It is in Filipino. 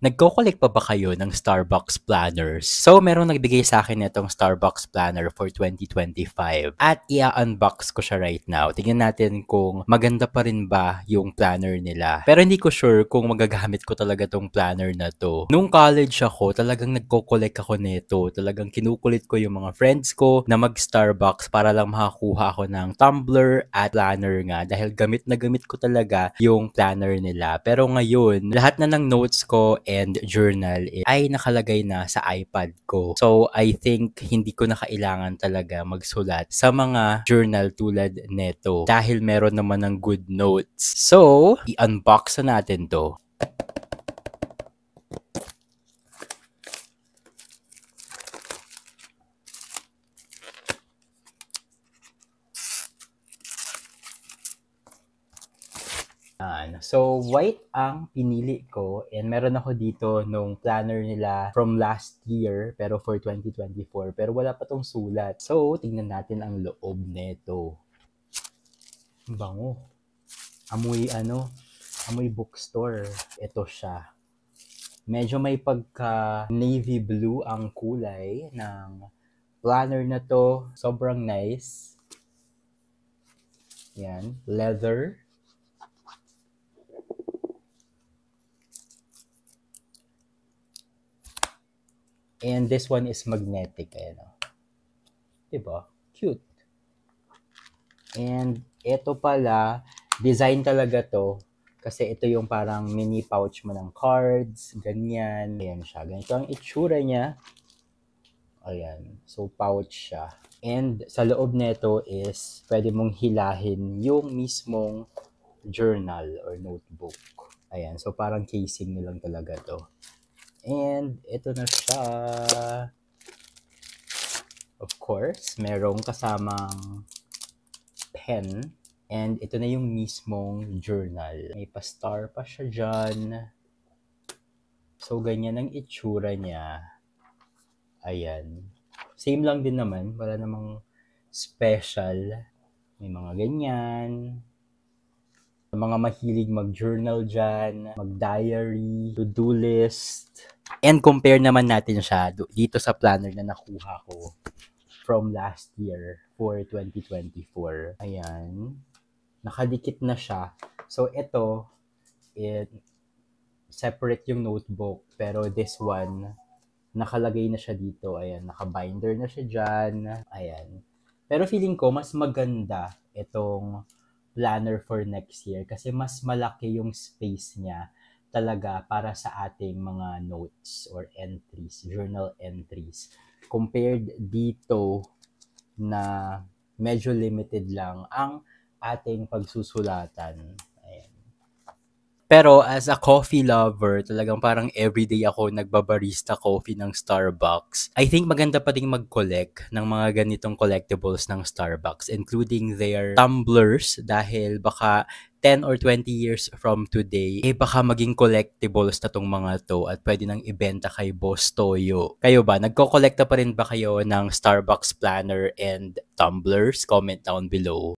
Nagko-collect pa ba kayo ng Starbucks planners? So, merong nagbigay sa akin nitong Starbucks planner for 2025 at i-unbox ko siya right now. Tingnan natin kung maganda pa rin ba yung planner nila. Pero hindi ko sure kung magagamit ko talaga tong planner na to. Nung college ako, talagang nagko-collect ako nito. Talagang kinukulit ko yung mga friends ko na mag-Starbucks para lang makakuha ako ng tumbler at planner nga dahil gamit na gamit ko talaga yung planner nila. Pero ngayon, lahat na ng notes ko and journal ay nakalagay na sa iPad ko. So, I think hindi ko na kailangan talaga magsulat sa mga journal tulad neto dahil meron naman ng good notes. So, i-unbox na natin to. So, white ang pinili ko and meron ako dito nung planner nila from last year pero for 2024 pero wala pa tong sulat. So, tingnan natin ang loob nito. Bango. Amoy amoy bookstore. Ito siya. Medyo may pagka navy blue ang kulay ng planner na to. Sobrang nice. Yan. Leather. And this one is magnetic. Ayan o. Diba? Cute. And ito pala, design talaga to. Kasi ito yung parang mini pouch mo ng cards. Ganyan. Ayan siya. Ganito ang itsura niya. Ayan. So, pouch siya. And sa loob nito is pwede mong hilahin yung mismong journal or notebook. Ayan. So, parang casing na lang talaga to. And ito na siya. Of course, merong kasamang pen. And ito na yung mismong journal. May pa-star pa siya dyan. So, ganyan ang itsura niya. Ayan. Same lang din naman. Wala namang special. May mga ganyan. Mga mahilig mag-journal dyan, mag-diary, to-do list. And compare naman natin siya dito sa planner na nakuha ko from last year for 2024. Ayan. Nakadikit na siya. So, ito, separate yung notebook. Pero this one, nakalagay na siya dito. Ayan, nakabinder na siya dyan. Ayan. Pero feeling ko, mas maganda itong planner for next year kasi mas malaki yung space niya talaga para sa ating mga notes or entries, journal entries. Compared dito na medyo limited lang ang ating pagsusulatan. Ayan. Pero as a coffee lover, talagang parang everyday ako nagbabarista coffee ng Starbucks. I think maganda pa ding mag-collect ng mga ganitong collectibles ng Starbucks, including their tumblers dahil baka 10 or 20 years from today, baka maging collectibles na tong mga to at pwede nang ibenta kay Boss Toyo. Kayo ba? Nagko-collecta pa rin ba kayo ng Starbucks planner and tumblers? Comment down below.